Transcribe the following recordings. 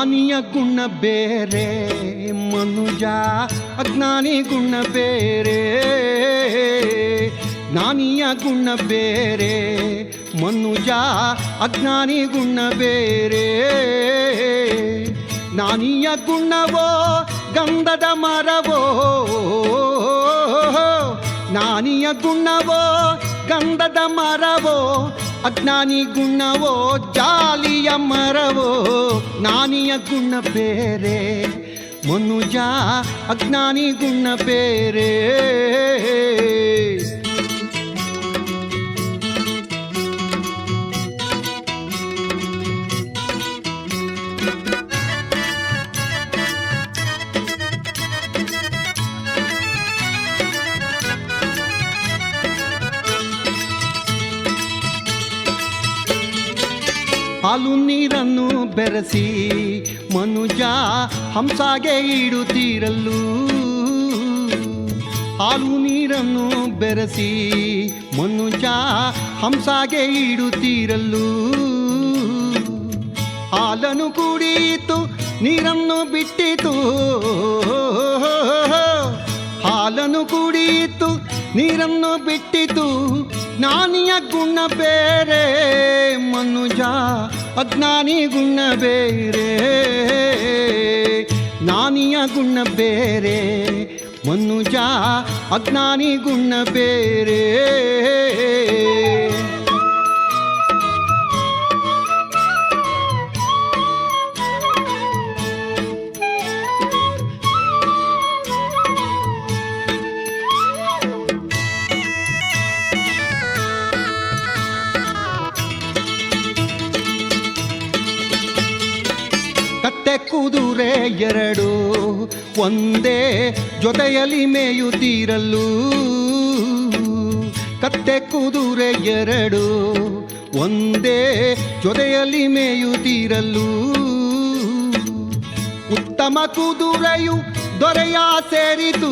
ಜ್ಞಾನಿಯ ಗುಣ ಬೇರೆ ಮನುಜ, ಅಜ್ಞಾನಿ ಗುಣ ಬೇರೆ. ಜ್ಞಾನಿಯ ಗುಣ ಬೇರೆ ಮನುಜ, ಅಜ್ಞಾನಿ ಗುಣ ಬೇರೆ. ಜ್ಞಾನಿಯ ಗುಣವೋ ಗಂಧದ ಮರವೋ, ಜ್ಞಾನಿಯ ಗುಣವೋ ಗಂಧದ ಮರವೋ, ಅಜ್ಞಾನಿ ಗುಣವೋ ಜಾಲಿಯ ಮರವೋ. ಜ್ಞಾನಿಯ ಗುಣ ಬೇರೆ ಮನುಜ, ಅಜ್ಞಾನಿ ಗುಣ ಬೇರೆ. ಹಾಲು ನೀರನ್ನು ಬೆರೆಸಿ ಮನುಜ ಹಂಸಾಗೆ ಇಡುತ್ತೀರಲ್ಲೂ. ಹಾಲು ನೀರನ್ನು ಬೆರೆಸಿ ಮನುಜ ಹಂಸಾಗೆ ಇಡುತ್ತೀರಲ್ಲೂ. ಹಾಲನ್ನು ಕುಡಿಯಿತು ನೀರನ್ನು ಬಿಟ್ಟಿತು, ಹಾಲನ್ನು ಕುಡಿಯಿತು ನೀರನ್ನು ಬಿಟ್ಟಿತು. ಜ್ಞಾನಿಯ ಗುಣ ಬೇರೆ ಮನುಜ, ಅಜ್ಞಾನಿ ಗುಣ ಬೇರೆ. ಜ್ಞಾನಿಯ ಗುಣ ಬೇರೆ ಮನುಜ, ಅಜ್ಞಾನಿ ಗುಣ ಬೇರೆ. ಕತ್ತೆ ಕುದುರೆ ಎರಡು ಒಂದೇ ಜೊತೆಯಲ್ಲಿ ಮೇಯುತ್ತೀರಲ್ಲೂ. ಕತ್ತೆ ಕುದುರೆ ಎರಡು ಒಂದೇ ಜೊತೆಯಲ್ಲಿ ಮೇಯುತ್ತೀರಲ್ಲೂ. ಉತ್ತಮ ಕುದುರೆಯು ದೊರೆಯ ಸೇರಿತು,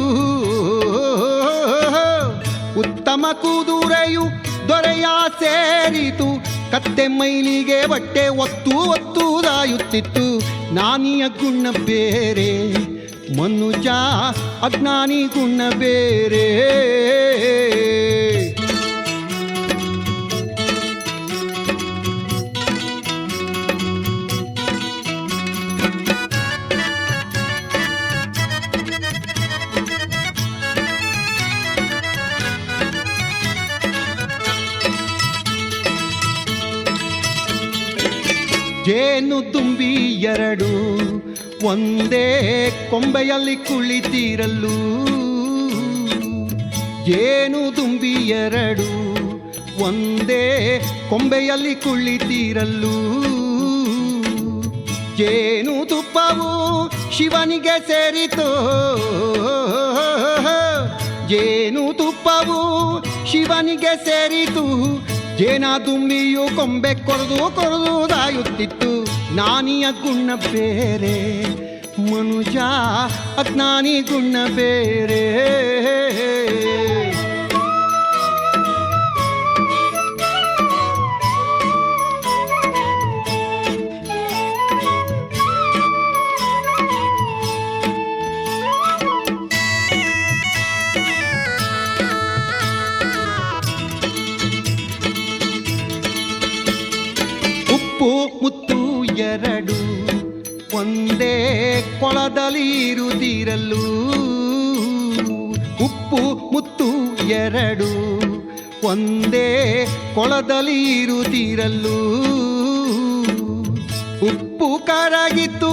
ಉತ್ತಮ ಕುದುರೆಯು ದೊರೆಯ ಸೇರಿತು. ಕತ್ತೆ ಮೈಲಿಗೆ ಬಟ್ಟೆ ಒತ್ತುದಾಯುತ್ತಿತ್ತು. ಜ್ಞಾನಿಯ ಗುಣ ಬೇರೆ ಮನುಜ, ಅಜ್ಞಾನಿ ಗುಣ ಬೇರೆ. ಜೇನು ತುಂಬಿ ಎರಡು ಒಂದೇ ಕೊಂಬೆಯಲ್ಲಿ ಕುಳಿತಿರಲು. ಜೇನು ತುಂಬಿ ಎರಡು ಒಂದೇ ಕೊಂಬೆಯಲ್ಲಿ ಕುಳಿತಿರಲು. ಜೇನು ತುಪ್ಪವು ಶಿವನಿಗೆ ಸೇರಿತು, ಜೇನು ತುಪ್ಪವು ಶಿವನಿಗೆ ಸೇರಿತು. ಜೇನ ದುಂಬಿಯು ಕೊಂಬೆ ಕೊರದುದಾಯುತ್ತಿತ್ತು. ಜ್ಞಾನಿಯ ಗುಣ ಬೇರೆ ಮನುಜ, ಅಜ್ಞಾನಿ ಗುಣ ಬೇರೆ. ಉಪ್ಪು ಮುತ್ತು ಎರಡು ಒಂದೇ ಕೊಳದಲ್ಲಿ ಇರುತ್ತಿರಲು. ಉಪ್ಪು ಮುತ್ತು ಎರಡು ಒಂದೇ ಕೊಳದಲ್ಲಿ ಇರುತ್ತಿರಲು. ಉಪ್ಪು ಕರಗಿತು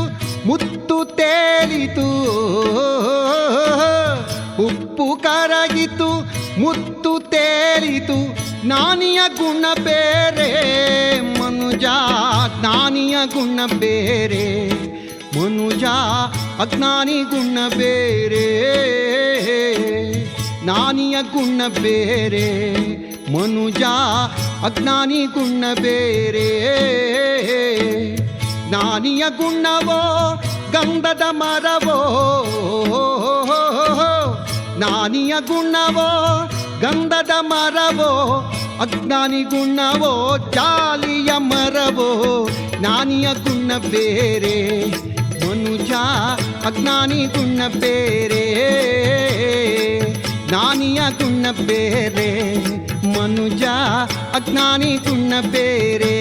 ಮುತ್ತು ತೇಲಿತು, ಉಪ್ಪು ಕರಗಿತು ಮುತ್ತು ತೇಲಿತು. ಜ್ಞಾನಿಯ ಗುಣ ಬೇರೆ ಮನುಜ, ಜ್ಞಾನಿಯ ಗುಣ ಬೇರೆ ಮನುಜ, ಅಜ್ಞಾನಿ ಗುಣ ಬೇರೆ. ಜ್ಞಾನಿಯ ಗುಣ ಬೇರೆ ಮನುಜ, ಅಜ್ಞಾನಿ ಗುಣ ಬೇರೆ. ಜ್ಞಾನಿಯ ಗುಣವೋ ಗಂಧದ ಮರವೋ, ಜ್ಞಾನಿಯ ಗುಣವೋ ಗಂಧದ ಮರವೋ, ಅಜ್ಞಾನಿ ಗುಣವೋ ಜಾಲಿಯ ಮರವೋ. ಜ್ಞಾನಿಯ ಗುಣ ಬೇರೆ ಮನುಜ ಅಜ್ಞಾನಿ ಗುಣ ಬೇರೆ, ಜ್ಞಾನಿಯ ಗುಣ ಬೇರೆ. ಮನುಜ ಅಜ್ಞಾನಿ ಗುಣ ಬೇರೆ,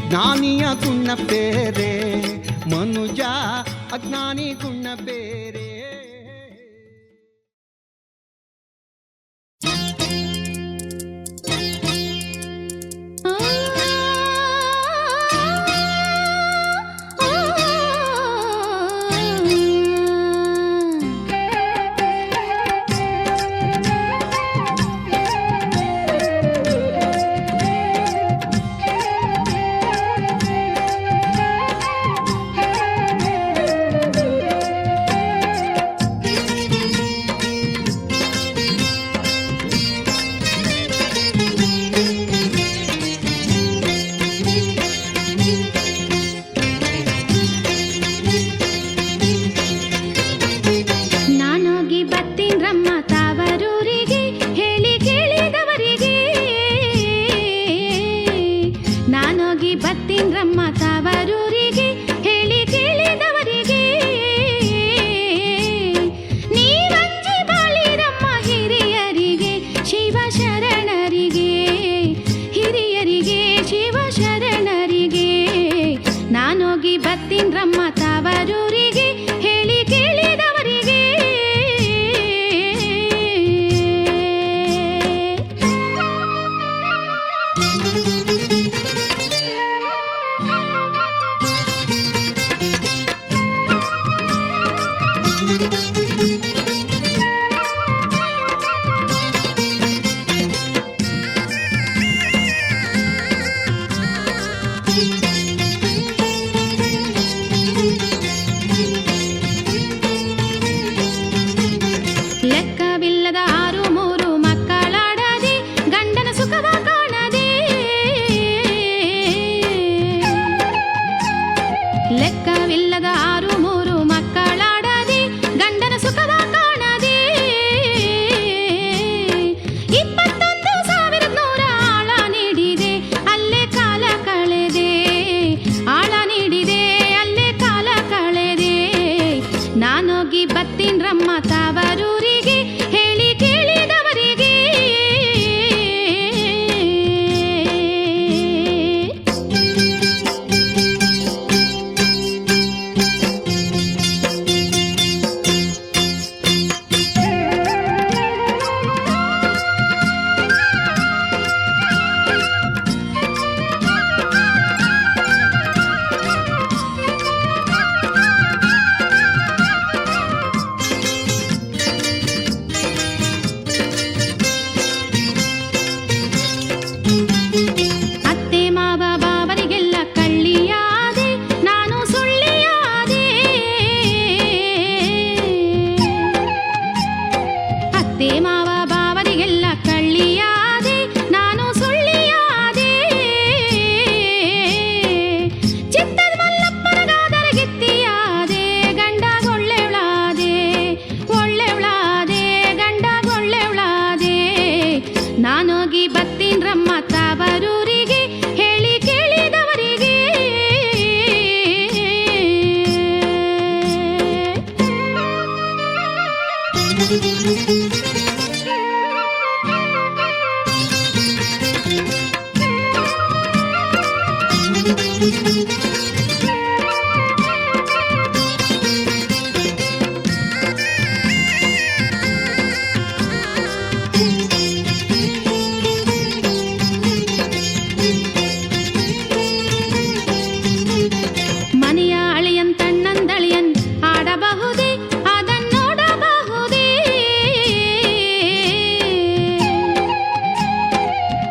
ಜ್ಞಾನಿಯ ಗುಣ ಬೇರೆ. ಮನುಜ ಅಜ್ಞಾನಿ ಗುಣ ಬೇರೆ.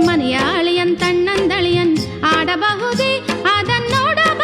ಮನೆಯಾಳಿಯನ್ ತಣ್ಣಂದಳಿಯನ್ ಆಡಬಹುದೇ ಅದನ್ನೋಡಬಹುದೇ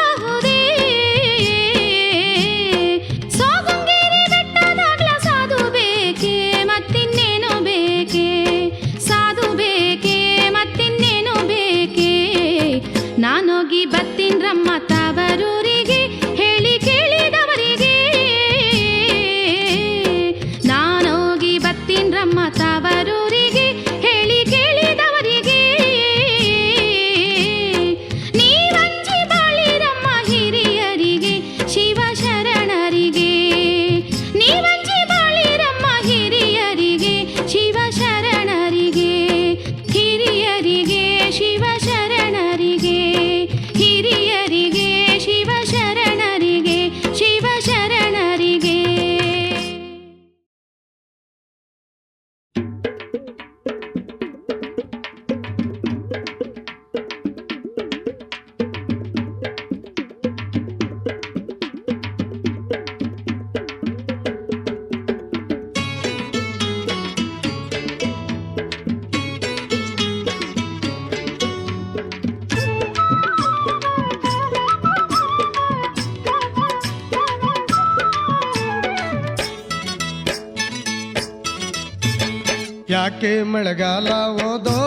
ಯಾಕೆ ಮಳೆಗಾಲ ಓದೋ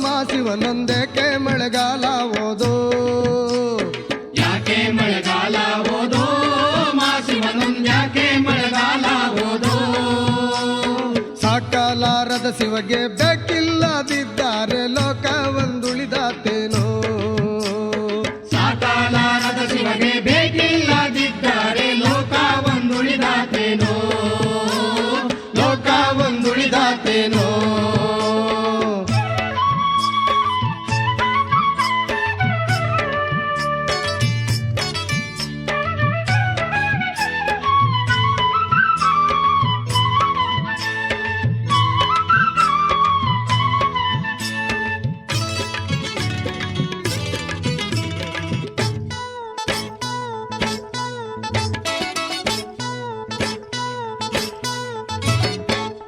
ಮಾಸಿವನೊಂದೇಕೆ ಮಳೆಗಾಲ ಓದೋ ಯಾಕೆ ಮಳೆಗಾಲ ಓದೋ ಮಾಸಿವನೊಂದ್ಯಾಕೆ ಮಳೆಗಾಲ ಓದೋ ಸಾಕಲಾರದ ಶಿವಗೆ ಬೇಕಿಲ್ಲದಿದ್ದಾರೆ ಲೋಕ ಒಂದುಳಿದಾತೇನೋ ಸಾಕಾಲಾರದ ಶಿವಗೆ ಬೇಕಿಲ್ಲದಿದ್ದಾರೆ ಲೋಕ ಒಂದುಳಿದಾತೇನೋ ಲೋಕ ಒಂದುಳಿದಾತೇನೋ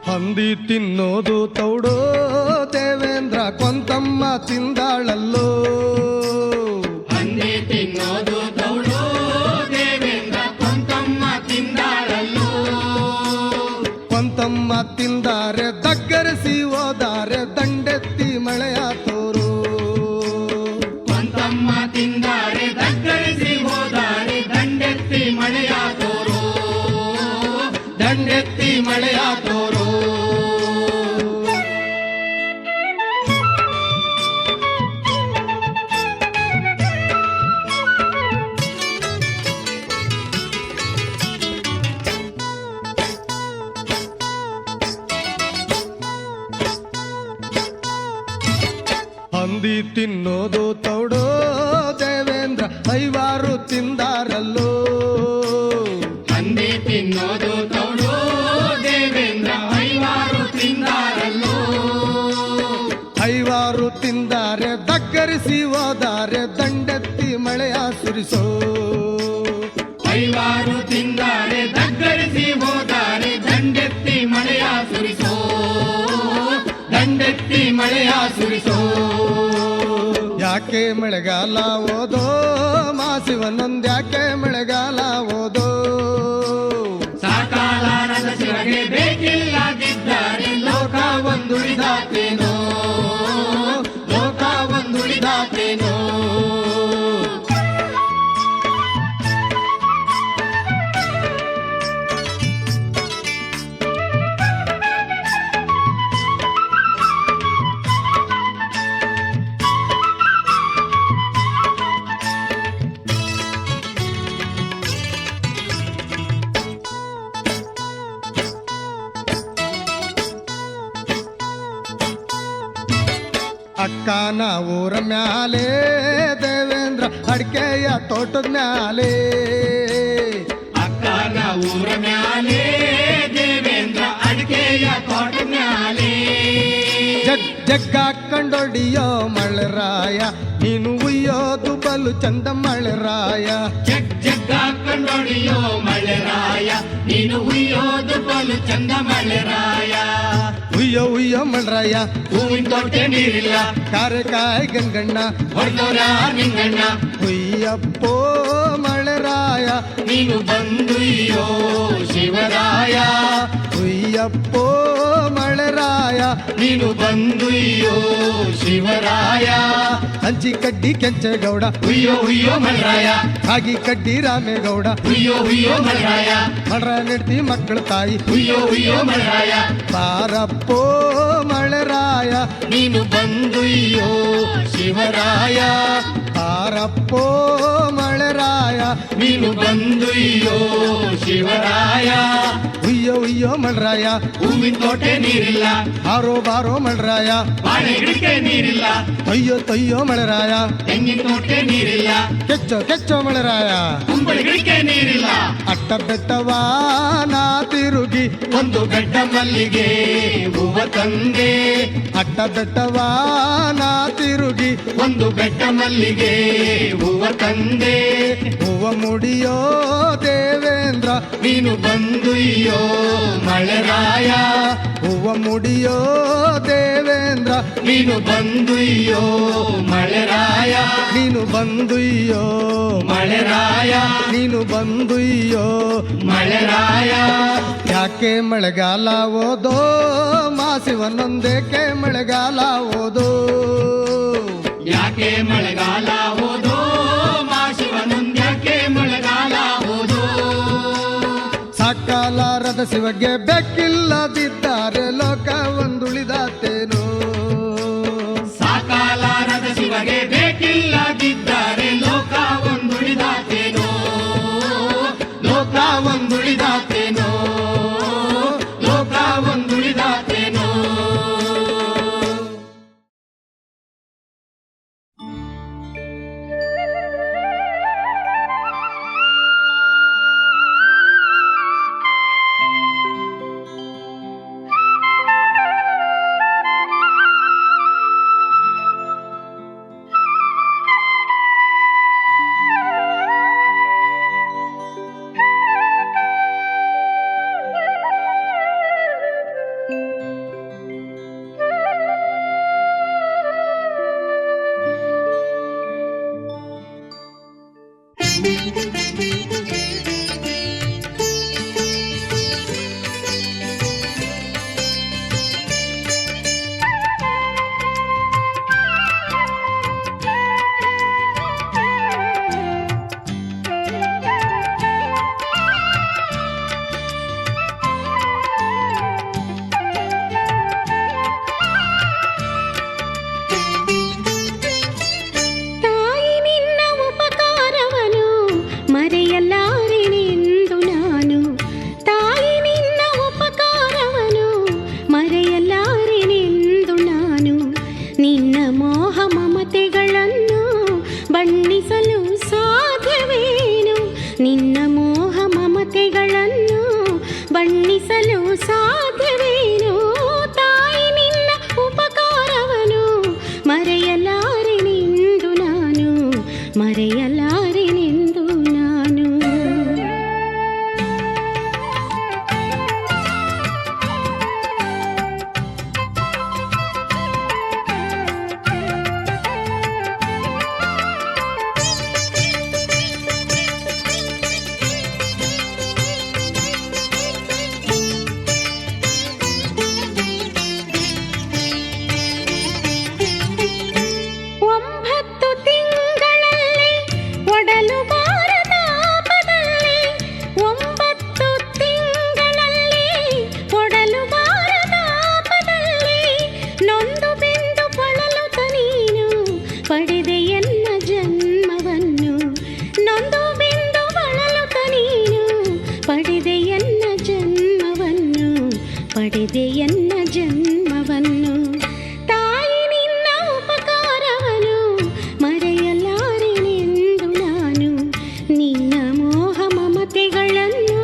ಹಂದಿ ತಿನ್ನೋದು ತೌಡೋ ದೇವೇಂದ್ರ ಕೊಂತಮ್ಮ ತಿಂದಾಳಲ್ಲೋ ಹಂದಿ ತಿನ್ನೋದು ತೌಡು ದೇವೇಂದ್ರ ಕೊಂತಮ್ಮ ತಿಂದಾಳಲ್ಲೋ ಕೊಂತಮ್ಮ ತಿಂದಾರೆ ದಗ್ಗರಿಸಿ ಹೋದಾರೆ ದಂಡೆತ್ತಿ ಮಳೆಯ ತೋರು ಕೊಂತಮ್ಮ ತಿಂದಾರೆ ದಗ್ಗರಿಸಿ ಹೋದಾರೆ ದಂಡೆತ್ತಿ ಮಳೆಯ ತೋರು ದಂಡೆತ್ತಿ ಮಳೆಯ ತೋರು ಹಂದಿ ತಿನ್ನೋದು ತೌಡೋ ದೇವೇಂದ್ರ ಐವಾರು ತಿಂದಾರಲ್ಲೋ ಹಂದಿ ತಿನ್ನೋದು ತೌಡು ದೇವೇಂದ್ರ ಐವಾರು ತಿಂದಾರಲ್ಲೋ ಐವಾರು ತಿಂದಾರೆ ದಗ್ಗರಿಸಿ ಹೋದಾರೆ ದಂಡೆತ್ತಿ ಮಳೆಯ ಸುರಿಸೋ ಐವಾರು ತಿಂದಾರೆ ದಗ್ಗರಿಸಿ ಹೋದಾರೆ ದಂಡೆತ್ತಿ ಮಳೆಯ ಸುರಿಸೋ ದಂಡೆತ್ತಿ ಮಳೆಯ ಸುರಿಸೋ ಯಾಕೆ ಮಳೆಗಾಲ ಓದೋ ಮಾಸಿವನೊಂದ್ಯಾಕೆ ಮಳೆಗಾಲ ಓದೋ ಸಾಕಾಲಾರದ ಶಿವಗೆ ಬೇಕಿಲ್ಲದಿದ್ದಾರೆ ಲೋಕ ಒಂದುಳಿದಾತೇನೋ ಲೋಕ ಒಂದುಳಿದಾತೇನೋ ಅಕ್ಕನ ಊರ ಮ್ಯಾಲೆ ದೇವೇಂದ್ರ ಅಡಿಕೆಯ ತೋಟದ ಮ್ಯಾಲೆ ಅಕ್ಕನ ಊರ ಮ್ಯಾಲೆ ದೇವೇಂದ್ರ ಅಡಿಕೆಯ ತೋಟ ಮ್ಯಾಲೆ ಜಗ್ಗ ಕಂಡೊಡಿಯೋ ಮಳೆರಾಯ ನೀನು ಉಯ್ಯೋದು ಬಲು ಚಂದ ಮಳೆರಾಯ ಜಗ್ ಜಗ್ಗ ಕಂಡೊಡಿಯೋ ಮಳೆರಾಯ ನೀನು ಹುಯ್ಯೋದು ಬಲು ಚಂದ ಮಳೆರಾಯ ಉಯ್ಯೋ ಉಯ್ಯೋ ಮಳೆರಾಯ ಹೂವಿನ ತೋಟೆ ನೀರಿಲ್ಲ ಕಾರೆಕಾಯಿ ಗಂಗಣ್ಣ ಹೊಡೆದೋರ ನಿಂಗಣ್ಣ ಉಯ್ಯಪ್ಪೋ ಮಳೆರಾಯ ನೀನು ಬಂದುಯ್ಯೋ ಶಿವರಾಯ ಉಯ್ಯಪ್ಪೋ ಮಳೆರಾಯ ನೀನು ಬಂದುಯ್ಯೋ ಶಿವರಾಯ ಹಂಚಿ ಕಡ್ಡಿ ಕೆಂಚೇಗೌಡ ಹುಯ್ಯೋ ಹುಯ್ಯೋ ಮಳೆರಾಯ ಹಾಗಿ ಕಡ್ಡಿ ರಾಮೇಗೌಡ ಹುಯ್ಯೋ ಹುಯ್ಯೋ ಮಳೆರಾಯ ಮಳ್ರ ನೆಡ್ತಿ ಮಕ್ಕಳ ತಾಯಿ ಹುಯ್ಯೋ ಹುಯ್ಯೋ ಮಳೆರಾಯ ಬಾರಪ್ಪೋ ಮಳೆರಾಯ ನೀನು ಬಂದುಯ್ಯೋ ಶಿವರಾಯ ಬಾರಪ್ಪೋ ಮಳೆರಾಯ ನೀನು ಬಂದುಯ್ಯೋ ಶಿವರಾಯ ಉಯ್ಯೋ ಉಯ್ಯೋ ಮಳೆರಾಯ ಹೂವಿನ ತೋಟೆ ನೀರಿಲ್ಲ ಬಾರೋ ಬಾರೋ ಮಳೆರಾಯ ಬಾಳೆ ಗಿಡಕ್ಕೆ ನೀರಿಲ್ಲ ತೊಯ್ಯೋ ತೊಯ್ಯೋ ಮಳೆರಾಯ ತೆಂಗಿನ ತೋಟೆ ನೀರಿಲ್ಲ ಕೆಚ್ಚೋ ಕೆಚ್ಚೋ ಮಳೆರಾಯ ಕುಂಬಳಿ ಗಿಡಕ್ಕೆ ನೀರಿಲ್ಲ ಅಟ್ಟ ಬೆಟ್ಟವಾ ನಾ ತಿರುಗಿ ಒಂದು ಗಡ್ಡ ಮಲ್ಲಿಗೆ ಹೂವ ತಂದೆ ಅಟ್ಟ ಬೆಟ್ಟವಾ ನಾ ತಿರುಗಿ ಒಂದು ಗಡ್ಡ ಮಲ್ಲಿಗೆ ಹೂವ ತಂದೆ ಹೂವ ಮುಡಿಯೋ ದೇವೇಂದ್ರ ನೀನು ಬಂದುಯ್ಯೋ ಮಳೆರಾಯ ಹೂವ ಮುಡಿಯೋ ದೇವೇಂದ್ರ ನೀನು ಬಂದುಯ್ಯೋ ಮಳೆರಾಯ ನೀನು ಬಂದುಯ್ಯೋ ಮಳೆರಾಯ ನೀನು ಬಂದುಯ್ಯೋ ಮಳೆರಾಯ ಯಾಕೆ ಮಳೆಗಾಲ ಓದೋ ಮಾಸ ಶಿವನೊಂದೇಕೆ ಮಳೆಗಾಲ ಓದು ಯಾಕೆ ಮಳೆಗಾಲ ಹೋದೋ ಮಾಶಿವನೊಂದ್ಯಾಕೆ ಮಳೆಗಾಲ ಹೋದೋ ಸಾಕಾಲಾರದ ಶಿವಗೆ ಬೆಕ್ಕಿಲ್ಲದಿದ್ದಾರೆ ಲೋಕ ಒಂದುಳಿದಾತೇನು ಸಾಕಾಲಾರದ ಶಿವಗೆ ಬೇಕಿಲ್ಲದಿದ್ದಾರೆ ಲೋಕ ಒಂದುಳಿದಾತೇನೋ ಲೋಕ ಒಂದುಳಿದಾತೇನೋ ಲೋಕ ಒಂದುಳಿದಾತೇನೋ ಪಡೆದೆಯನ್ನ ಜನ್ಮವನ್ನು ತಾಯಿ ನಿನ್ನ ಉಪಕಾರವನು ಮರೆಯಲಾರೆನೆಂದು ನಾನು ನಿನ್ನ ಮೋಹ ಮಮತೆಗಳನ್ನು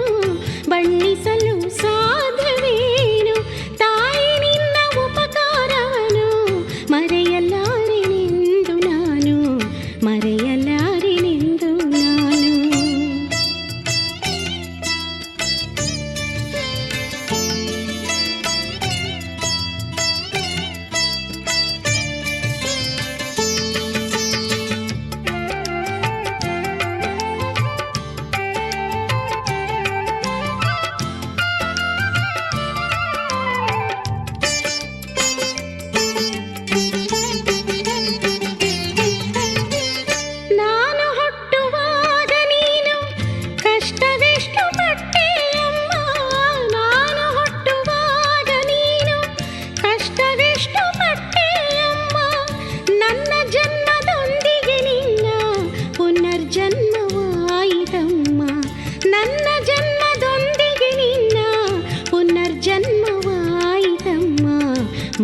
ಬಣ್ಣಿಸಲು ಸಾಧ್ಯವೇನು ತಾಯಿ ನಿನ್ನ ಉಪಕಾರವನು ಮರೆಯಲಾರೆನೆಂದು ನಾನು ಮರೆಯಲಾರೆನೆಂದು ನಾನು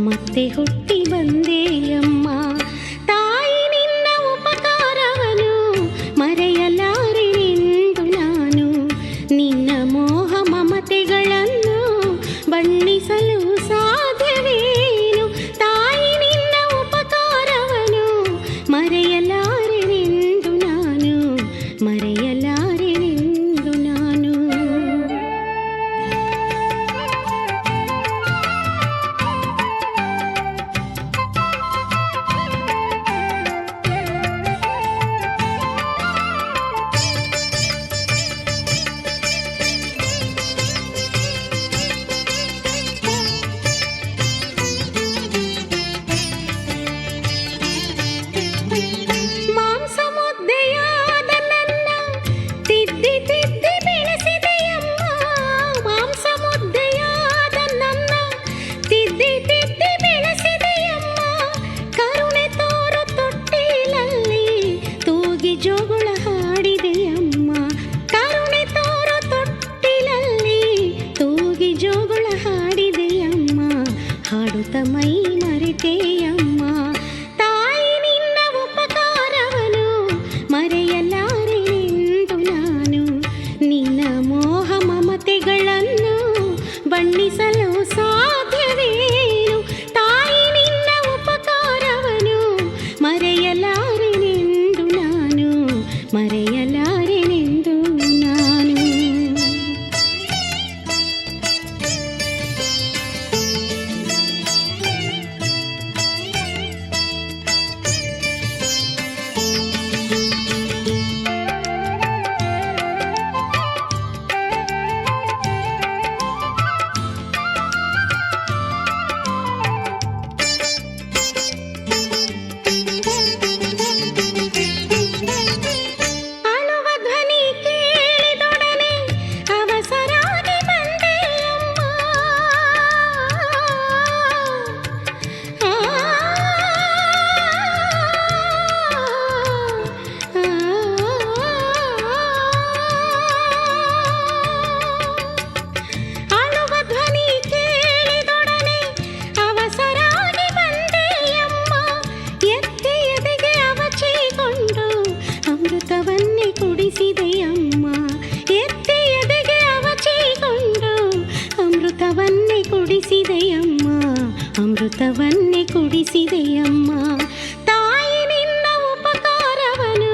ಮತ್ತೆ ಹುಟ್ಟಿ ಬಂದೆಯಮ್ಮ ತಾಯಿ ನಿನ್ನ ಉಪಕಾರವನು ಮರೆಯಲಾರೆನೆಂದು ನಾನು ನಿನ್ನ ಮೋಹ ಮಮತೆಗಳನ್ನು ಬಣ್ಣಿಸಲು ಸಾಧ್ಯವೇನು ತಾಯಿ ನಿನ್ನ ಉಪಕಾರವನು ಮರೆಯಲಾರೆನೆಂದು ನಾನು ಮರೆಯಲಾರೆನೆಂದು ನಾನು ಅಮೃತಮೈ ಮರೆತೆಯಮ್ಮ. ತಾಯಿ ನಿನ್ನ ಉಪಕಾರವನು ಮರೆಯಲಾರೆನೆಂದು ನಾನು. ನಿನ್ನ ಮೋಹ ಮಮತೆಗಳನ್ನು ಬಣ್ಣಿಸಲು ಸಾಧ್ಯವೇನು. ತಾಯಿ ನಿನ್ನ ಉಪಕಾರವನು ಮರೆಯಲಾರೆನೆಂದು ನಾನು, ಮರೆಯಲಾರೆನೆಂದು ನಾನು. ಅಳುವ ಧ್ವನಿ ಕೇಳಿದೊಡನೆ ಅವಸರಾಗಿ ಬಂದೆಯಮ್ಮ. ಅಳುವ ಧ್ವನಿ ಕೇಳಿದೊಡನೆ ಅವಸರಾಗಿ ಬಂದೆಯಮ್ಮ. ಎತ್ತಿ ಎದೆಗೆ ಅವಚಿಕೊಂಡು ಅಮೃತವನ್ನೇ ಕುಡಿಸಿದೆಯಮ್ಮ. ಎತ್ತಿ ಎದೆಗೆ ಅವಚಿಕೊಂಡು ಅಮೃತವನ್ನೇ ಕುಡಿಸಿದೆಯಮ್ಮ, ಅಮೃತವನ್ನೇ ಕುಡಿಸಿದೆಯಮ್ಮ. ತಾಯಿ ನಿನ್ನ ಉಪಕಾರವನು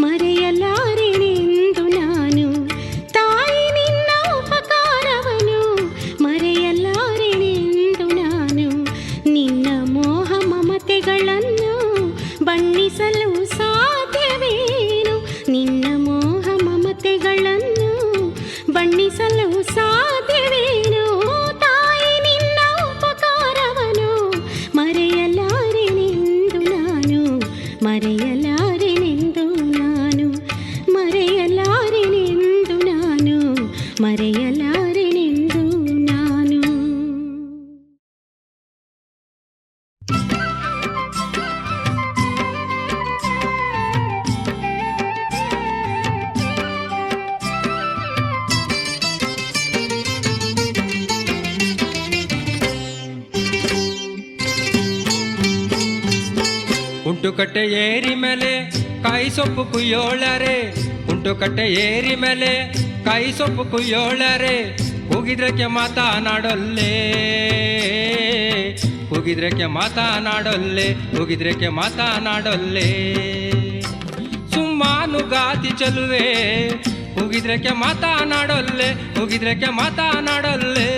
ಮರೆಯಲಾರೆನೆಂದು ನಾನು. ತಾಯಿ ನಿನ್ನ ಉಪಕಾರವನು ಮರೆಯಲಾರೆನೆಂದು ನಾನು. ನಿನ್ನ ಮೋಹ ಮಮತೆಗಳನ್ನು ಬಣ್ಣಿಸಲು ಸಾಧ್ಯವೇನು. ನಿನ್ನ ಮೋಹ ಮಮತೆಗಳನ್ನು ಬಣ್ಣಿಸಲು ಸಾಧ್ಯವೇನು. ತಾಯಿ ನಿನ್ನ ಉಪಕಾರವನು ಮರೆಯಲಾರೆನೆಂದು ನಾನು, ಮರೆಯಲಾರೆನೆಂದು ನಾನು, ಮರೆಯಲಾರೆನೆಂದು ನಾನು, ಮರೆಯಲಾರೆನೆಂದು ನಾನು. ಉಂಟುಕಟ್ಟೆ ಏರಿ ಮೇಲೆ ಕಾಯಿ ಸೊಪ್ಪು ಕುಯ್ಯೋಳರೆ. ಉಂಟುಕಟ್ಟೆ ಏರಿ ಮೇಲೆ ಕಾಯಿ ಸೊಪ್ಪು ಕುಯ್ಯೋಳರೆ. ಹೋಗಿದ್ರಕ್ಕೆ ಮಾತನಾಡೊಲ್ಲೆ, ಹೋಗಿದ್ರಕ್ಕೆ ಮಾತನಾಡೊಲ್ಲೆ, ಹೋಗಿದ್ರಕ್ಕೆ ಮಾತನಾಡೊಲ್ಲೆ. ಸುಮ್ಮಾನುಗಾತಿ ಚಲುವೆ ಹೋಗಿದ್ರಕ್ಕೆ ಮಾತನಾಡೊಲ್ಲೆ, ಹೋಗಿದ್ರಕ್ಕೆ ಮಾತನಾಡೊಲ್ಲೆ.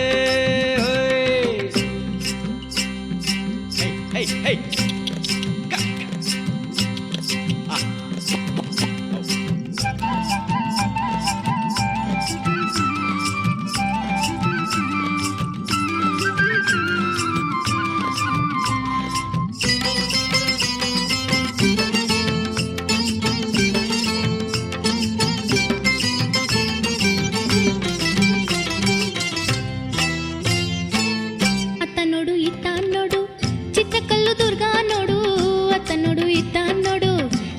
ಅತ್ತ ನೋಡು ಇತ್ತ ನೋಡು ಚಿತ್ರಕಲ್ಲು ದುರ್ಗಾ ನೋಡು. ಅತ್ತ ನೋಡು ಇತ್ತ ನೋಡು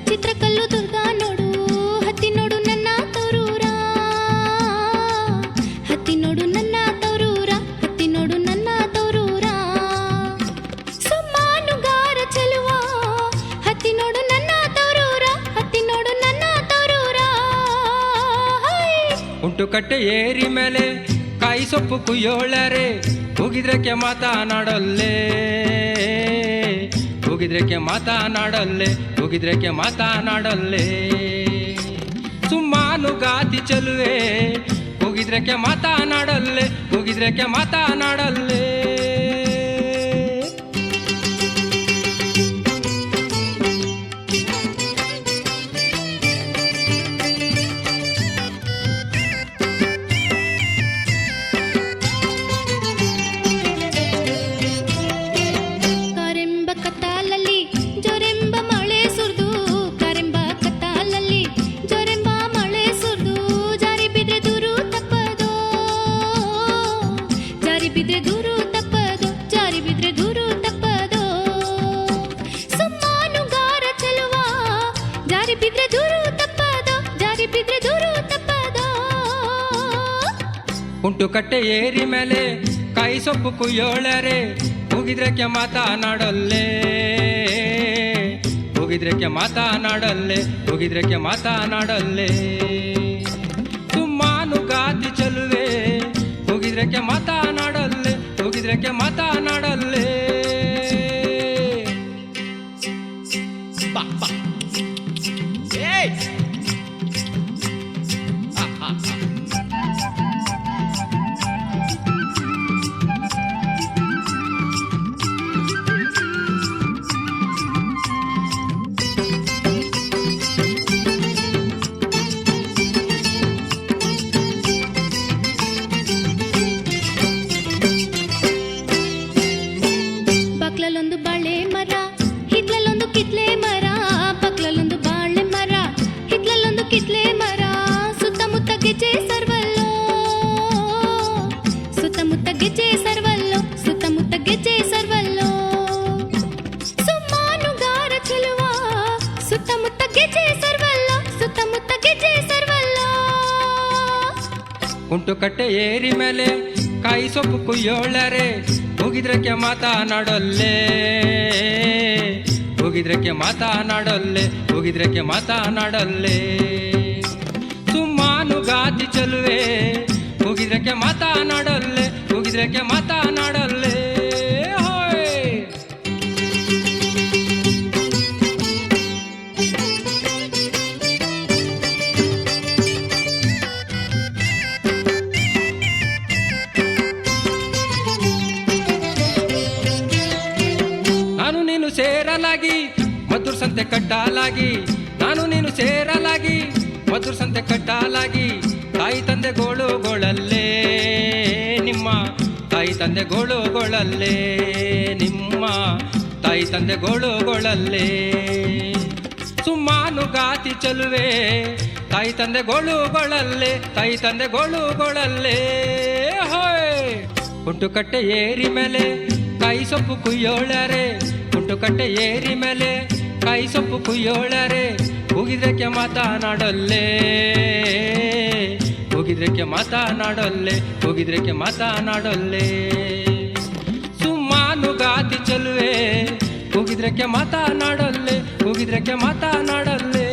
ಚಿತ್ರಕಲ್ಲು ದುರ್ಗಾ ನೋಡು. ಹತ್ತಿ ನೋಡು ನನ್ನ ತರೂರ, ಹತ್ತಿ ನೋಡು ನನ್ನ ತರೂರ, ಹತ್ತಿ ನೋಡು ನನ್ನ ತರೂರ. ಸುಮ್ಮಾನುಗಾರ ಚೆಲುವ ಹತ್ತಿ ನೋಡು ನನ್ನ ತರೂರ, ಹತ್ತಿ ನೋಡು ನನ್ನ ತರೂರ. ಉಂಟುಕಟ್ಟೆ ಏರಿ ಮೇಲೆ ಕಾಯಿ ಸೊಪ್ಪು ಕುಯ್ಯೋಳರೆ. ಹೋಗಿದ್ರಕ್ಕೆ ಮಾತನಾಡೊಲ್ಲೆ, ಹೋಗಿದ್ರಕ್ಕೆ ಮಾತನಾಡೊಲ್ಲೆ, ಹೋಗಿದ್ರಕ್ಕೆ ಮಾತನಾಡೊಲ್ಲೆ. ಸುಮ್ಮಾನುಗಾತಿ ಚಲುವೆ ಹೋಗಿದ್ರಕ್ಕೆ ಮಾತನಾಡೊಲ್ಲೆ, ಹೋಗಿದ್ರಕ್ಕೆ ಮಾತನಾಡೊಲ್ಲೆ. ಕಾರೆಂಬ ಕತ್ತಾಲಲ್ಲಿ ಜೊರೆಂಬ ಮಳೆ ಸುರಿದು, ಕಾರೆಂಬ ಕತ್ತಾಲಲ್ಲಿ ಜೊರೆಂಬ ಮಳೆ ಸುರಿದು. ಜಾರಿ ಬಿದ್ರೆ ದೂರು ತಪ್ಪದೋ, ಜಾರಿ ಬಿದ್ರೆ ದೂರು ತಪ್ಪದೋ, ಜಾರಿ ಬಿದ್ರೆ ದೂರು ತಪ್ಪದೋ. ಸುಮ್ಮಾನುಗಾರ ಚೆಲುವ ಜಾರಿ ಬಿದ್ರೆ ದೂರು ತಪ್ಪದೋ, ಜಾರಿ ಬಿದ್ರೆ ದೂರು ತಪ್ಪದೋ. ಉಂಟುಕಟ್ಟೆ ಏರಿ ಮೇಲೆ ಕಾಯಿ ಸೊಪ್ಪು ಕುಯ್ಯೋಳರೆ. ಹೋಗಿದ್ರಕ್ಕೆ ಮಾತನಾಡೊಲ್ಲೆ ಹೋಗಿದ್ರಕ್ಕೆ ಮಾತನಾಡೊಲ್ಲೆ ಹೋಗಿದ್ರಕ್ಕೆ ಮಾತನಾಡೊಲ್ಲೆ ಸುಮ್ಮಾನು ಗಾತಿ ಚಲುವೆ ಹೋಗಿದ್ರಕ್ಕೆ ಮಾತನಾಡೊಲ್ಲೆ ಹೋಗಿದ್ರಕ್ಕೆ ಮಾತನಾಡೊಲ್ಲೆ ಬಕ್ಲಲ್ಲೊಂದು ಬಾಳೆ ಮರ ಹಿತ್ಲಲ್ಲೊಂದು ಕಿತ್ಲೆ ಮರ ಬಕ್ಲಲ್ಲೊಂದು ಬಾಳೆ ಮರ ಹಿತ್ಲಲ್ಲೊಂದು ಕಿತ್ಲೆ ಮರ ಸುತ್ತಮುತ್ತ ಗೆಜ್ಜೆ ಸರ್ವಲ್ಲೋ ಸುತ್ತಮುತ್ತ ಗೆಜ್ಜೆ ಸರ್ವಲ್ಲೋ ಸುತ್ತಮುತ್ತ ಗೆಜ್ಜೆ ಸರ್ವಲ್ಲೋ ಸುಮ್ಮಾನುಗಾರ ಚೆಲುವ ಸುತ್ತಮುತ್ತ ಗೆಜ್ಜೆ ಸರ್ವಲ್ಲೋ ಸುತ್ತಮುತ್ತ ಗೆಜ್ಜೆ ಸರ್ವಲ್ಲೋ ಕುಂಟು ಕಟ್ಟೆ ಏರಿ ಮೇಲೆ ಕಾಯಿ ಸೊಪ್ಪು ಕುಯ್ಯೋಳರೆ ಹೋಗಿದ್ರಕ್ಕೆ ಮಾತನಾಡೊಲ್ಲೆ ಹೋಗಿದ್ರಕ್ಕೆ ಮಾತನಾಡೊಲ್ಲೆ ಹೋಗಿದ್ರಕ್ಕೆ ಮಾತನಾಡೊಲ್ಲೆ ಸುಮ್ಮಾನು ಗಾತಿ ಚಲುವೆ ಹೋಗಿದ್ರಕ್ಕೆ ಮಾತನಾಡೊಲ್ಲೆ ಹೋಗಿದ್ರಕ್ಕೆ ಮಾತನಾಡೊಲ್ಲೆ ಹೋಯ್ ನಾನು ನೀನು ಸೇರಲಾಗಿ ಮಧುರ ಸಂತೆ ಕಟ್ಟಾಲಾಗಿ ನಾನು ನೀನು ಸೇರಲಾಗಿ ಮಧುರ ಸಂತೆ ಕಟ್ಟಾಲಾಗಿ ತಾಯಿ ತಂದೆ ಗೋಳುಗಳಲ್ಲೇ ನಿಮ್ಮ ತಾಯಿ ತಂದೆ ಗೋಳುಗಳಲ್ಲೇ ನಿಮ್ಮ ತಾಯಿ ತಂದೆ ಗೋಳುಗಳಲ್ಲೇ ಸುಮ್ಮಾನು ಗಾತಿ ಚಲುವೆ ತಾಯಿ ತಂದೆ ಗೋಳುಗಳಲ್ಲೇ ತಾಯಿ ತಂದೆ ಗೋಳುಗಳಲ್ಲೇ ಹೋಯ್ ಕುಂಟು ಕಟ್ಟೆ ಏರಿ ಮೇಲೆ ಕಾಯಿ ಸೊಪ್ಪು ಕುಯ್ಯೋಳರೆ ಕುಂಟು ಕಟ್ಟೆ ಏರಿ ಮೇಲೆ ಕಾಯಿ ಸೊಪ್ಪು ಕುಯ್ಯೋಳರೆ ಹೋಗಿದ್ರಕ್ಕೆ ಮಾತನಾಡೊಲ್ಲೆ ಹೋಗಿದ್ರಕ್ಕೆ ಮಾತನಾಡೊಲ್ಲೆ ಹೋಗಿದ್ರಕ್ಕೆ ಮಾತನಾಡೊಲ್ಲೆ ಸುಮ್ಮಾನು ಗಾತಿ ಚಲುವೆ ಹೋಗಿದ್ರಕ್ಕೆ ಮಾತನಾಡೊಲ್ಲೆ ಹೋಗಿದ್ರಕ್ಕೆ ಮಾತನಾಡೊಲ್ಲೆ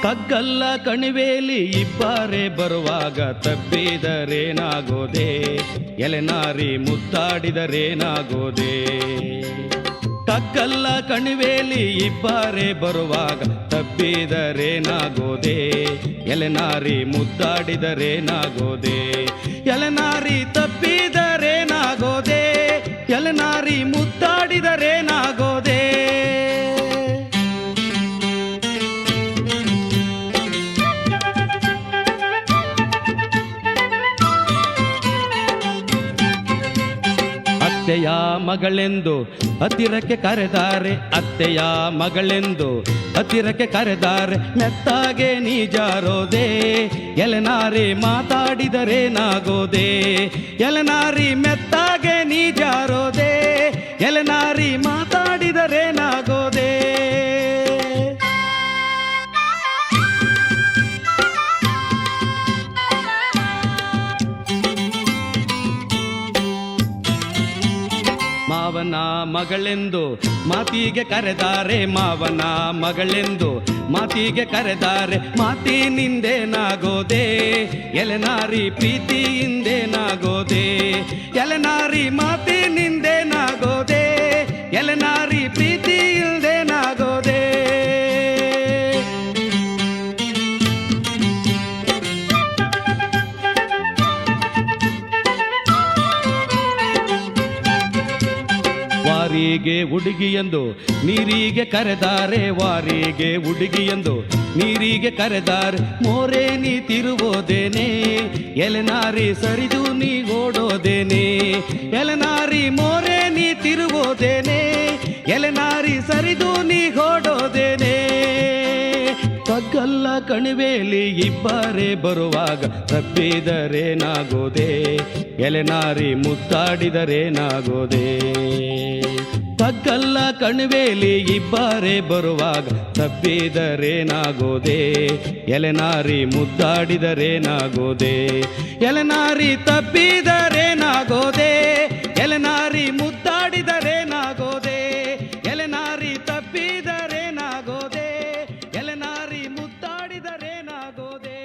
ಕಗ್ಗಲ್ಲ ಕಣಿವೆಯಲ್ಲಿ ಇಬ್ಬರೇ ಬರುವಾಗ ತಪ್ಪಿದರೇನಾಗೋದೆ ಎಲೆನಾರಿ ಮುದ್ದಾಡಿದರೇನಾಗೋದೆ ಕಗ್ಗಲ್ಲ ಕಣಿವೆಯಲ್ಲಿ ಇಬ್ಬರೇ ಬರುವಾಗ ತಪ್ಪಿದರೇನಾಗೋದೆ ಎಲೆನಾರಿ ಮುದ್ದಾಡಿದರೇನಾಗೋದೆ ಎಲೆನಾರಿ ತಪ್ಪಿದರೇನಾಗೋದೆ ಎಲೆನಾರಿ ಮುದ್ದಾಡಿದರೇನಾಗೋದೆ ಅತ್ತೆಯ ಮಗಳೆಂದು ಹತ್ತಿರಕ್ಕೆ ಕರೆದಾರೆ ಅತ್ತೆಯ ಮಗಳೆಂದು ಹತ್ತಿರಕ್ಕೆ ಕರೆದಾರೆ ಮೆತ್ತಾಗೆ ನೀ ಜಾರೋದೆ ಎಲೆನಾರಿ ಮಾತಾಡಿದರೇನಾಗೋದೆ ಎಲೆನಾರಿ ಮೆತ್ತಾಗೆ ನೀ ಜಾರೋದೆ ಎಲೆನಾರಿ ಮಾತಾಡಿದರೇನಾಗೋದೆ ಮಾವನ ಮಗಳೆಂದು ಮಾತಿಗೆ ಕರೆದಾರೆ ಮಾವನ ಮಗಳೆಂದು ಮಾತಿಗೆ ಕರೆದಾರೆ ಮಾತಿನಿಂದೇನಾಗೋದೆ ಎಲೆನಾರಿ ಪ್ರೀತಿಯಿಂದೇನಾಗೋದೆ ಎಲೆನಾರಿ ಮಾತಿನಿಂದೇನಾಗೋದೆ ಎಲೆನಾರಿ ಪ್ರೀತಿಯಿಂದೇನಾಗೋದೆ ವಾರಿಗೆ ಹುಡುಗಿಯೆಂದು ನೀರಿಗೆ ಕರೆದಾರೆ ವಾರಿಗೆ ಹುಡುಗಿಯೆಂದು ನೀರಿಗೆ ಕರೆದಾರೆ ಮೋರೆ ನೀ ತಿರುವುದೇನೆ ಎಲೆನಾರಿ ಸರಿದು ನೀ ಓಡೋದೇನೆ ಎಲೆನಾರಿ ಮೋರೆ ನೀ ತಿರುವುದೇನೆ ಎಲೆನಾರಿ ಸರಿದು ನೀ ಓಡೋದೇನೆ ಕಗ್ಗಲ್ಲ ಕಣಿವೆಯಲ್ಲಿ ಇಬ್ಬರೇ ಬರುವಾಗ ತಪ್ಪಿದರೇನಾಗೋದೆ ಎಲೆನಾರಿ ಮುದ್ದಾಡಿದರೇನಾಗೋದೆ ಕಗ್ಗಲ್ಲ ಕಣಿವೆಯಲ್ಲಿ ಇಬ್ಬರೇ ಬರುವಾಗ ತಪ್ಪಿದರೇನಾಗೋದೆ ಎಲೆನಾರಿ ಮುದ್ದಾಡಿದರೇನಾಗೋದೆ ಎಲೆನಾರಿ ತಪ್ಪಿದರೇನಾಗೋದೆ ಎಲೆನಾರಿ ಮುದ್ದಾಡಿದರೇನಾಗೋದೆ ಎಲೆನಾರಿ ತಪ್ಪಿದರೇನಾಗೋದೆ ಎಲೆನಾರಿ ಮುದ್ದಾಡಿದರೇನಾಗೋದೆ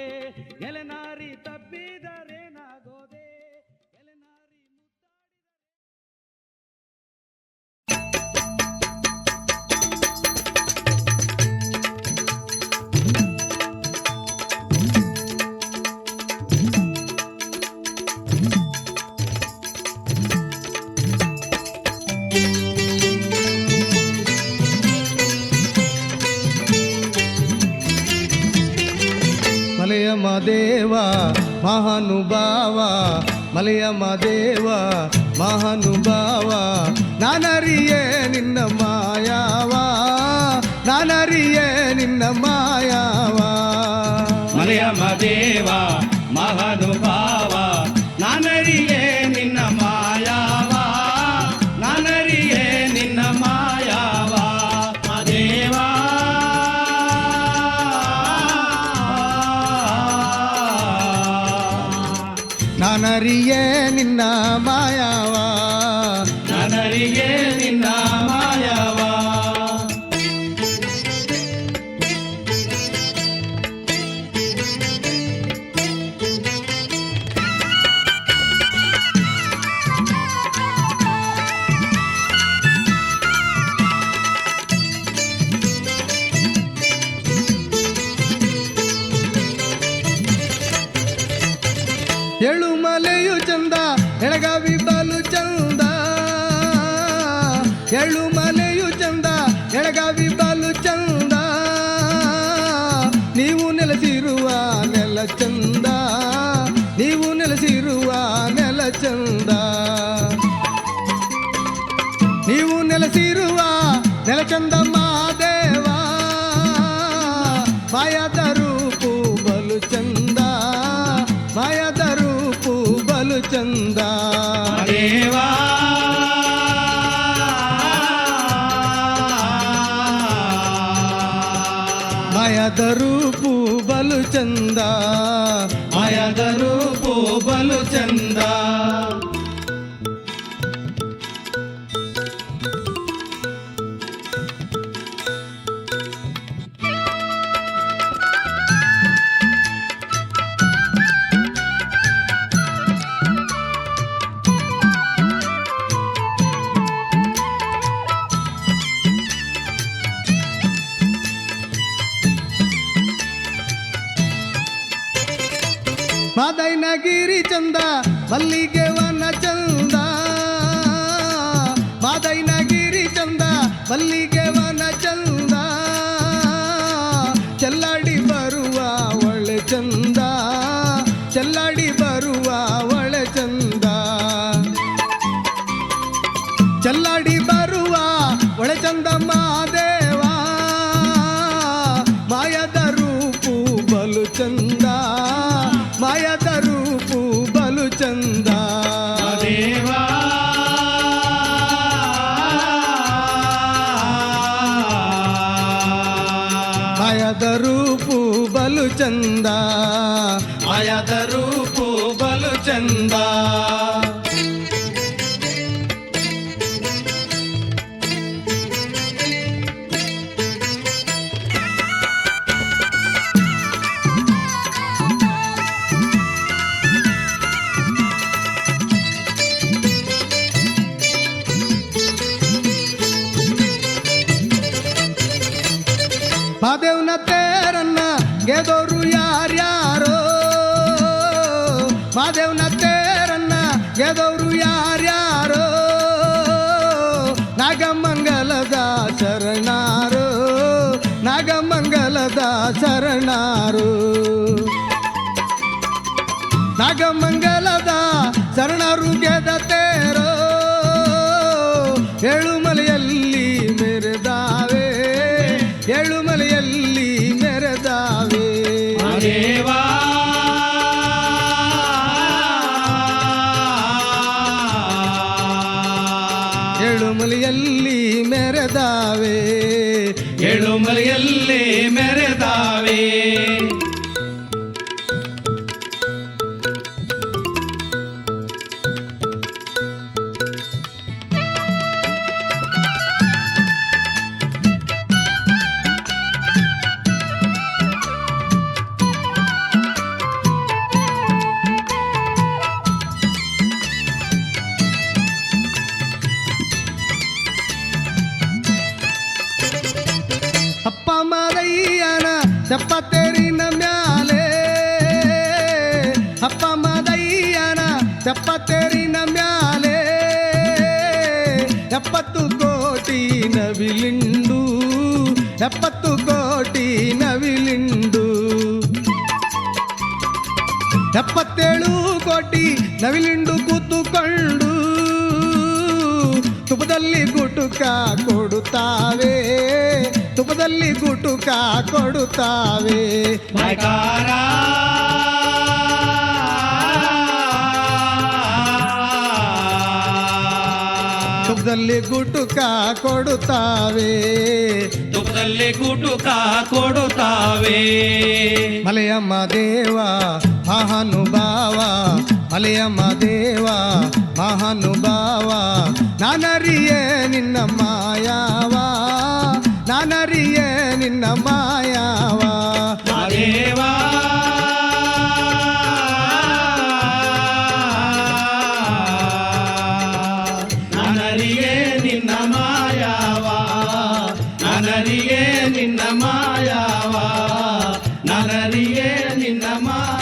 ಎಲೆನಾರಿ ತಪ್ಪಿದರೇನಾಗೋದೆ ಎಲೆನಾರಿ ಮಲೆಯ ಮಾದೇವ ಮಹಾನುಭಾವ ಮಲೆಯ ಮಾದೇವ ಮಹಾನುಭಾವ ನಾನರಿಯೇ ನಿನ್ನ ಮಾಯಾವ ನಾನರಿಯೇ ನಿನ್ನ ಮಾಯಾವ ಮಲೆಯ ಮದೇವ ಮಹಾನುಭಾವ ನಾನರಿಯೇ ನಿನ್ನ ಮಾಯಾವ ನಾನರಿಯೇ ನಿನ್ನ ಮಾಯಾವ ಮದೇವ ನಾನರಿಯೇ ನಿನ್ನ ಮಾಯಾವ ನಾನರಿಯೇ ನಿನ್ನ ಮಾಯಾವ ಎಳುಮಲೆಯು ಚಂದ ಎಳಗಾವಿ ಬಾಲು ಚಂದ ಎಳುಮಲೆಯು ಚಂದ ಎಳಗಾವಿ ಬಾಲು ಚಂದ ನೀವು ನೆಲೆಸಿರುವ ನೆಲ ಚಂದ ನೀವು ನೆಲೆಸಿರುವ ನೆಲ ಚಂದ ನೀವು ನೆಲೆಸಿರುವ ನೆಲ ಚಂದ ಮಾದೇವ ಮಾಯಾದ ರೂಪು ಬಲು ಚಂದ ಮಾಯಾದ ರೂಪು ಬಲು ಚಂದ ದೇವಾ ಮಾಯಾದ ರೂಪು ಬಲು ಚಂದ ಮಾಯದ ರೂಪು ಬಲು ಚಂದ ಮಾದೈನಗಿರಿ ಚಂದ ಮಲ್ಲಿಗೆ ವನ ಚಂದ ಮಾದೈನಗಿರಿ ಚಂದ ಮಲ್ಲಿಗೆ ವನ ಚಂದ ಚೆಲ್ಲಾಡಿ ಬರುವ ಒಳ್ಳೆ ಚಂದ ಚೆಲ್ಲಾಡಿ ಬರುವ ಒಳ್ಳೆ ಚಂದ ಚೆಲ್ಲಾಡಿ ಬರುವ ಒಳ್ಳೆ ಚಂದ ಮಾದೇವ ಮಾಯದ ರೂಪು ಬಲು ಚಂದ ಮಾಯದ ರೂಪು ಬಲು ಚಂದ ದೇವಾ ಮಾಯದ ರೂಪು ಬಲು ಚಂದ ಮಾಯದ ರೂಪು ಬಲು ಚಂದ ಮಾದೇವ್ನ ತೇರನ್ನ ಗೆದೋರು ಯಾರ್ಯಾರೋ ಮಾದೇವ್ನ ತೇರನ್ನ ಗೆದೋರು ಯಾರ್ಯಾರೋ ನಾಗಮಂಗಲದ ಶರಣಾರು ನಾಗಮಂಗಲದ ಶರಣಾರು ನಾಗಮಂಗಲದ ಶರಣರು ಗೆದ ತೇರೋ ಏಳುಮಲೆಯಲ್ಲಿ ಮೆರೆದಾವೆ ಏಳುಮಲೆಯಲ್ಲಿ ಮೆರೆದಾವೆ ದೇವಾ ಏಳುಮಲೆಯಲ್ಲಿ ಮೆರೆದಾವೆ ಏಳುಮಲೆಯಲ್ಲಿ ಮೆರೆದಾವೆ ಅಪ್ಪ ಮಾದಯ್ಯನ ಚಪ್ಪತ್ತೇರಿನ ಮ್ಯಾಲೆ ಅಪ್ಪ ಮಾದಯ್ಯನ ಚಪ್ಪತ್ತೇರಿನ ಮ್ಯಾಲೆ 70 ಕೋಟಿ ನವಿಲಿಂಡು 70 ಕೋಟಿ ನವಿಲಿಂಡು 77 ಕೋಟಿ ನವಿಲಿಂಡು ಕೂತುಕೊಂಡು ತುಪ್ಪದಲ್ಲಿ ಗುಟುಕ ಕೊಡುತ್ತಾವೆ ತುಪ್ಪದಲ್ಲಿ ಗುಟುಕ ಕೊಡುತ್ತಾವೆ ಮೈಕಾರ ತುಪ್ಪದಲ್ಲಿ ಗುಟುಕ ಕೊಡುತ್ತಾವೆ ತುಪ್ಪದಲ್ಲಿ ಗುಟುಕ ಕೊಡುತ್ತಾವೆ ಮಲೆಯಮ್ಮ ದೇವ ಮಹಾನುಭಾವ ಮಲೆಯಮ್ಮ ದೇವ ಮಹಾನುಭಾವ ನಾನರಿಯೇ ನಿನ್ನ ಮಾಯಾವ ನಾನರಿಯೇ ನಿನ್ನ ಮಾಯಾವ ದೇವಾ ನನರಿಯೇ ನಿನ್ನ ಮಾಯಾವ ನನರಿಯೇ ನಿನ್ನ ಮಾಯಾವ ನನರಿಯೇ ನಿನ್ನ ಮಾಯ